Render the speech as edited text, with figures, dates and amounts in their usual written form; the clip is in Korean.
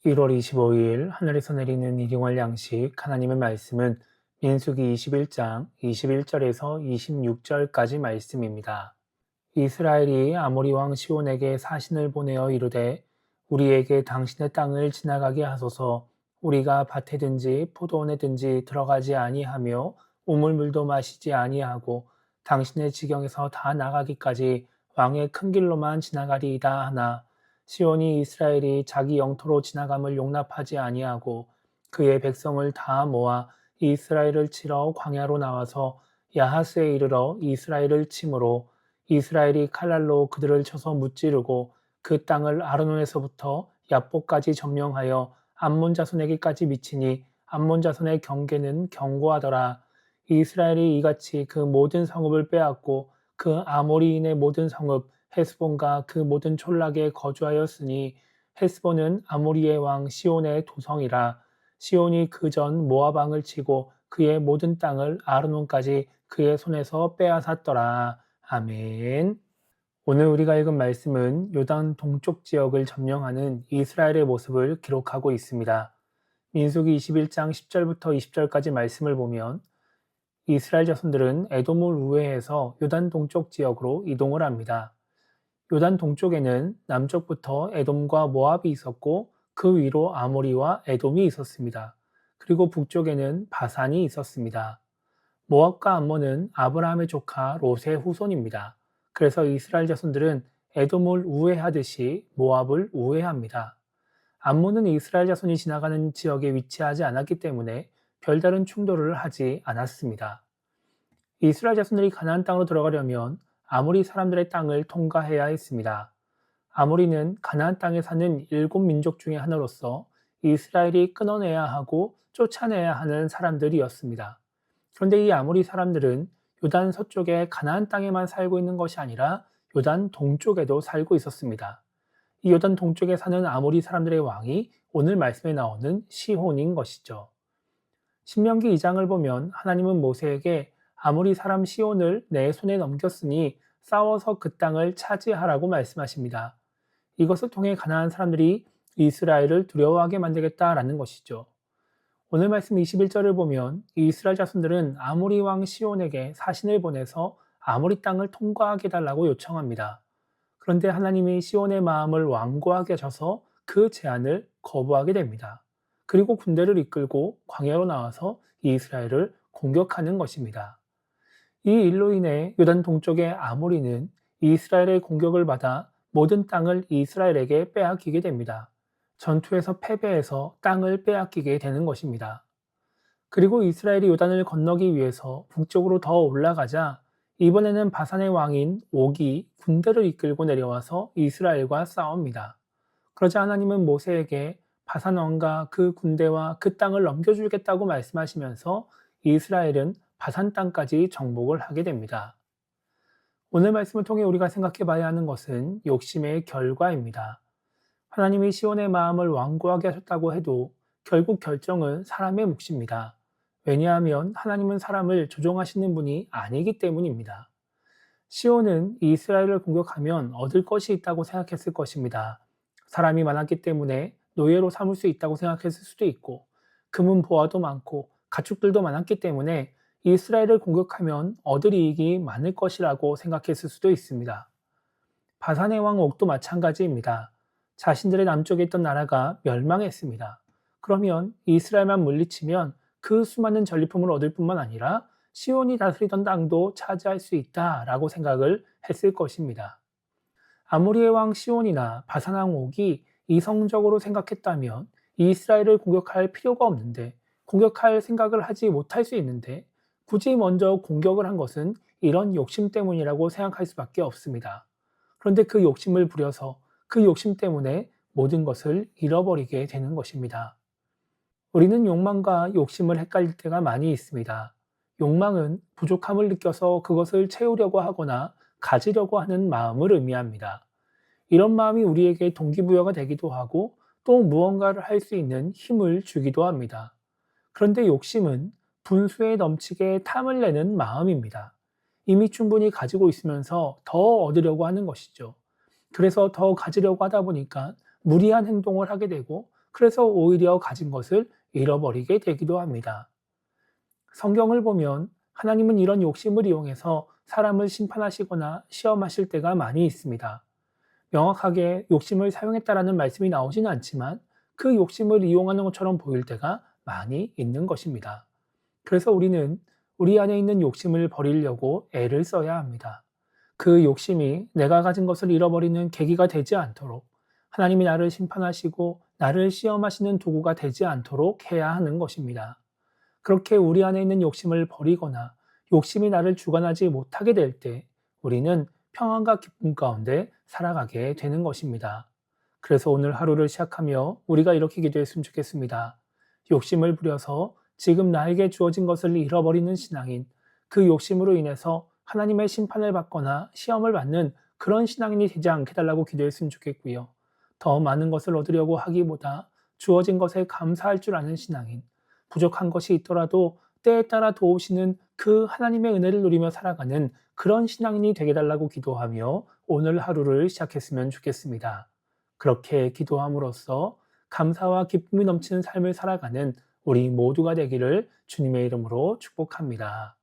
1월 25일 하늘에서 내리는 일용할 양식 하나님의 말씀은 민수기 21장 21절에서 26절까지 말씀입니다. 이스라엘이 아모리 왕 시온에게 사신을 보내어 이르되 우리에게 당신의 땅을 지나가게 하소서. 우리가 밭에든지 포도원에든지 들어가지 아니하며 우물물도 마시지 아니하고 당신의 지경에서 다 나가기까지 왕의 큰 길로만 지나가리이다 하나, 시온이 이스라엘이 자기 영토로 지나감을 용납하지 아니하고 그의 백성을 다 모아 이스라엘을 치러 광야로 나와서 야하스에 이르러 이스라엘을 치므로 이스라엘이 칼날로 그들을 쳐서 무찌르고 그 땅을 아르논에서부터 야복까지 점령하여 암몬 자손에게까지 미치니 암몬 자손의 경계는 견고하더라. 이스라엘이 이같이 그 모든 성읍을 빼앗고 그 아모리인의 모든 성읍 헤스본과 그 모든 촌락에 거주하였으니, 헤스본은 아모리의 왕 시온의 도성이라. 시온이 그전 모압 왕을 치고 그의 모든 땅을 아르논까지 그의 손에서 빼앗았더라. 아멘. 오늘 우리가 읽은 말씀은 요단 동쪽 지역을 점령하는 이스라엘의 모습을 기록하고 있습니다. 민수기 21장 10절부터 20절까지 말씀을 보면 이스라엘 자손들은 에돔을 우회해서 요단 동쪽 지역으로 이동을 합니다. 요단 동쪽에는 남쪽부터 에돔과 모압이 있었고 그 위로 아모리와 에돔이 있었습니다. 그리고 북쪽에는 바산이 있었습니다. 모압과 암몬은 아브라함의 조카 롯의 후손입니다. 그래서 이스라엘 자손들은 에돔을 우회하듯이 모압을 우회합니다. 암몬은 이스라엘 자손이 지나가는 지역에 위치하지 않았기 때문에 별다른 충돌을 하지 않았습니다. 이스라엘 자손들이 가나안 땅으로 들어가려면 아모리 사람들의 땅을 통과해야 했습니다. 아모리는 가나안 땅에 사는 7민족 중의 하나로서 이스라엘이 끊어내야 하고 쫓아내야 하는 사람들이었습니다. 그런데 이 아모리 사람들은 요단 서쪽의 가나안 땅에만 살고 있는 것이 아니라 요단 동쪽에도 살고 있었습니다. 이 요단 동쪽에 사는 아모리 사람들의 왕이 오늘 말씀에 나오는 시혼인 것이죠. 신명기 2장을 보면 하나님은 모세에게 아모리 사람 시온을 내 손에 넘겼으니 싸워서 그 땅을 차지하라고 말씀하십니다. 이것을 통해 가나안 사람들이 이스라엘을 두려워하게 만들겠다라는 것이죠. 오늘 말씀 21절을 보면 이스라엘 자손들은 아모리 왕 시온에게 사신을 보내서 아모리 땅을 통과하게 해달라고 요청합니다. 그런데 하나님이 시온의 마음을 완고하게 하셔서 그 제안을 거부하게 됩니다. 그리고 군대를 이끌고 광야로 나와서 이스라엘을 공격하는 것입니다. 이 일로 인해 요단 동쪽의 아모리는 이스라엘의 공격을 받아 모든 땅을 이스라엘에게 빼앗기게 됩니다. 전투에서 패배해서 땅을 빼앗기게 되는 것입니다. 그리고 이스라엘이 요단을 건너기 위해서 북쪽으로 더 올라가자 이번에는 바산의 왕인 옥이 군대를 이끌고 내려와서 이스라엘과 싸웁니다. 그러자 하나님은 모세에게 바산 왕과 그 군대와 그 땅을 넘겨주겠다고 말씀하시면서 이스라엘은 바산 땅까지 정복을 하게 됩니다. 오늘 말씀을 통해 우리가 생각해 봐야 하는 것은 욕심의 결과입니다. 하나님이 시온의 마음을 완고하게 하셨다고 해도 결국 결정은 사람의 몫입니다. 왜냐하면 하나님은 사람을 조종하시는 분이 아니기 때문입니다. 시온은 이스라엘을 공격하면 얻을 것이 있다고 생각했을 것입니다. 사람이 많았기 때문에 노예로 삼을 수 있다고 생각했을 수도 있고, 금은 보화도 많고 가축들도 많았기 때문에 이스라엘을 공격하면 얻을 이익이 많을 것이라고 생각했을 수도 있습니다. 바산의 왕 옥도 마찬가지입니다. 자신들의 남쪽에 있던 나라가 멸망했습니다. 그러면 이스라엘만 물리치면 그 수많은 전리품을 얻을 뿐만 아니라 시온이 다스리던 땅도 차지할 수 있다라고 생각을 했을 것입니다. 아모리의 왕 시온이나 바산 왕 옥이 이성적으로 생각했다면 이스라엘을 공격할 필요가 없는데, 공격할 생각을 하지 못할 수 있는데 굳이 먼저 공격을 한 것은 이런 욕심 때문이라고 생각할 수밖에 없습니다. 그런데 그 욕심을 부려서 그 욕심 때문에 모든 것을 잃어버리게 되는 것입니다. 우리는 욕망과 욕심을 헷갈릴 때가 많이 있습니다. 욕망은 부족함을 느껴서 그것을 채우려고 하거나 가지려고 하는 마음을 의미합니다. 이런 마음이 우리에게 동기부여가 되기도 하고 또 무언가를 할 수 있는 힘을 주기도 합니다. 그런데 욕심은 분수에 넘치게 탐을 내는 마음입니다. 이미 충분히 가지고 있으면서 더 얻으려고 하는 것이죠. 그래서 더 가지려고 하다 보니까 무리한 행동을 하게 되고 그래서 오히려 가진 것을 잃어버리게 되기도 합니다. 성경을 보면 하나님은 이런 욕심을 이용해서 사람을 심판하시거나 시험하실 때가 많이 있습니다. 명확하게 욕심을 사용했다라는 말씀이 나오지는 않지만 그 욕심을 이용하는 것처럼 보일 때가 많이 있는 것입니다. 그래서 우리는 우리 안에 있는 욕심을 버리려고 애를 써야 합니다. 그 욕심이 내가 가진 것을 잃어버리는 계기가 되지 않도록, 하나님이 나를 심판하시고 나를 시험하시는 도구가 되지 않도록 해야 하는 것입니다. 그렇게 우리 안에 있는 욕심을 버리거나 욕심이 나를 주관하지 못하게 될 때 우리는 평안과 기쁨 가운데 살아가게 되는 것입니다. 그래서 오늘 하루를 시작하며 우리가 이렇게 기도했으면 좋겠습니다. 욕심을 부려서 지금 나에게 주어진 것을 잃어버리는 신앙인, 그 욕심으로 인해서 하나님의 심판을 받거나 시험을 받는 그런 신앙인이 되지 않게 해달라고 기도했으면 좋겠고요. 더 많은 것을 얻으려고 하기보다 주어진 것에 감사할 줄 아는 신앙인, 부족한 것이 있더라도 때에 따라 도우시는 그 하나님의 은혜를 누리며 살아가는 그런 신앙인이 되게 달라고 기도하며 오늘 하루를 시작했으면 좋겠습니다. 그렇게 기도함으로써 감사와 기쁨이 넘치는 삶을 살아가는 우리 모두가 되기를 주님의 이름으로 축복합니다.